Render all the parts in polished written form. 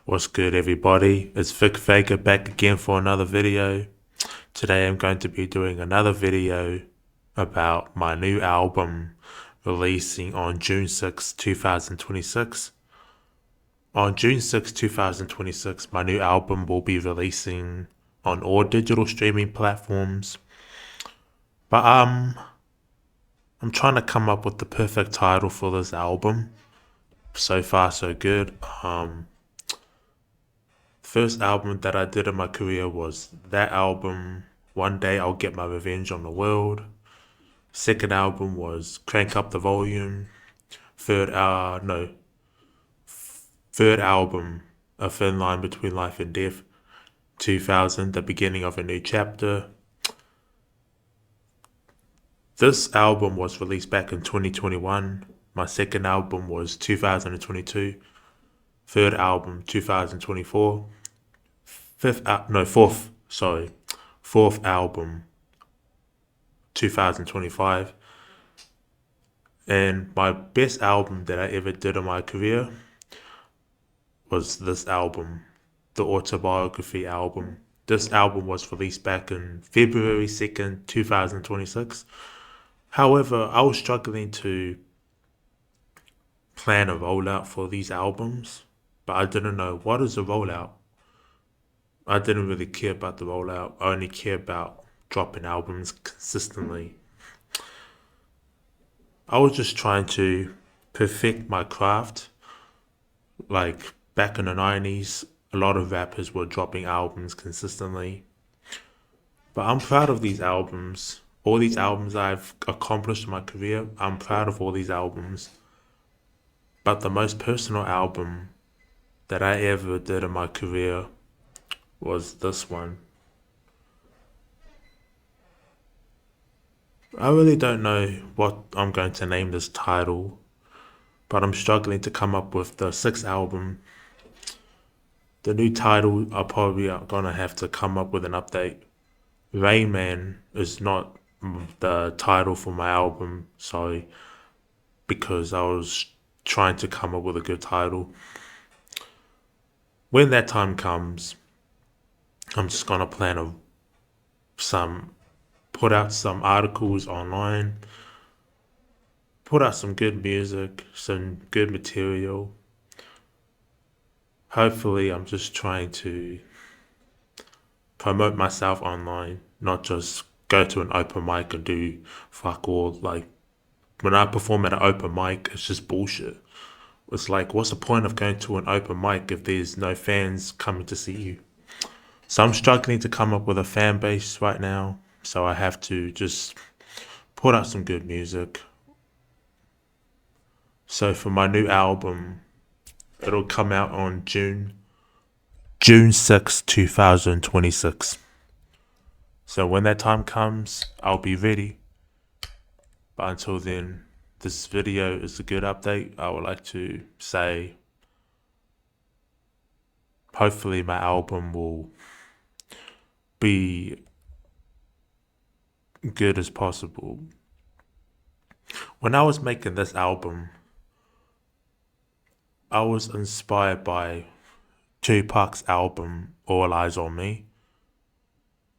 What's good, everybody? It's Vega back again for another video. Today I'm going to be doing another video about my new album releasing on June 6, 2026. On June 6, 2026, my new album will be releasing on all digital streaming platforms. But I'm trying to come up with the perfect title for this album. So far, so good. First album that I did in my career was that album, One Day I'll Get My Revenge on the World. Second album was Crank Up the Volume. Third album, A Thin Line Between Life and Death. 2000, The Beginning of a New Chapter. This album was released back in 2021. My second album was 2022. Third album, 2024. Fourth album, 2025. And my best album that I ever did in my career was this album, the Autobiography album. This album was released back in February 2nd, 2026. However, I was struggling to plan a rollout for these albums, but I didn't know what is a rollout. I didn't really care about the rollout. I only care about dropping albums consistently. I was just trying to perfect my craft. Like back in the 90s, a lot of rappers were dropping albums consistently. But I'm proud of these albums. All these albums I've accomplished in my career, I'm proud of all these albums. But the most personal album that I ever did in my career was this one. I really don't know what I'm going to name this title, but I'm struggling to come up with the sixth album. The new title, I'm probably gonna have to come up with an update. Rain Man is not the title for my album, sorry, because I was trying to come up with a good title. When that time comes, I'm just gonna put out some articles online, put out some good music, some good material. Hopefully, I'm just trying to promote myself online, not just go to an open mic and do fuck all. Like, when I perform at an open mic, it's just bullshit. It's like, what's the point of going to an open mic if there's no fans coming to see you? So I'm struggling to come up with a fan base right now. So I have to just put out some good music. So for my new album, it'll come out on June 6, 2026. So when that time comes, I'll be ready. But until then, this video is a good update. I would like to say, hopefully my album will be good as possible. When I was making this album, I was inspired by Tupac's album, All Eyes on Me.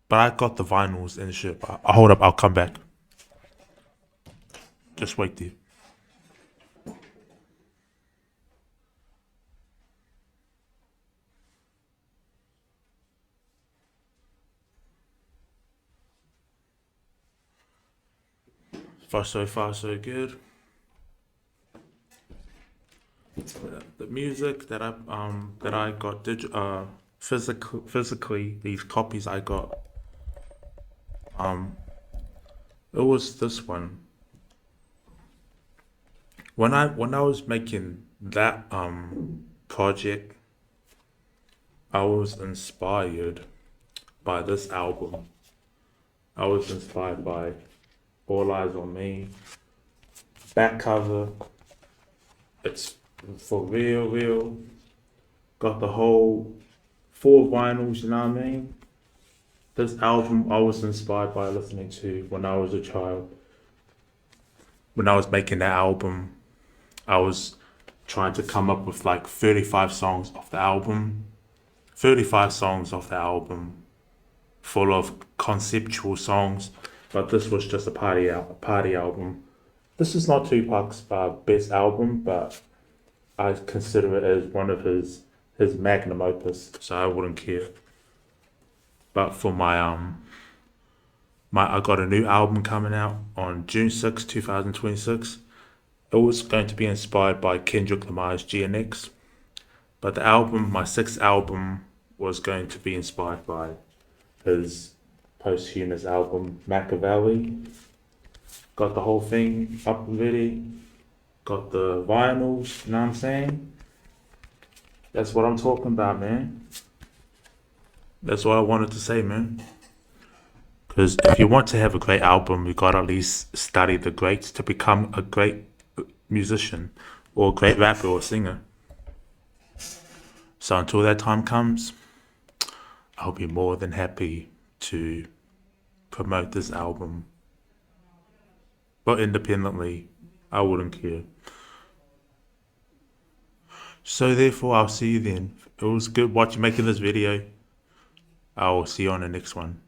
But I got the vinyls and shit. Hold up, I'll come back. Just wait there. So far, so good. The music that I got physically, these copies I got, it was this one. When I was making that project, I was inspired by this album. I was inspired by All Eyes on Me. Back cover, it's for real. Got the whole 4 vinyls, you know what I mean? This album I was inspired by listening to when I was a child. When I was making that album, I was trying to come up with like 35 songs off the album. 35 songs off the album, full of conceptual songs, but this was just a party album. This is not Tupac's best album, but I consider it as one of his magnum opus, so I wouldn't care. But for I got a new album coming out on June 6, 2026. It was going to be inspired by Kendrick Lamar's GNX, but the album, my sixth album, was going to be inspired by his posthumous album, Machiavelli. Got the whole thing up already. Got the vinyls, you know what I'm saying? That's what I'm talking about, man. That's what I wanted to say, man. Because if you want to have a great album, you gotta at least study the greats to become a great musician or a great rapper or singer. So until that time comes, I'll be more than happy to promote this album. But independently, I wouldn't care. So therefore, I'll see you then. It was good making this video. I'll see you on the next one.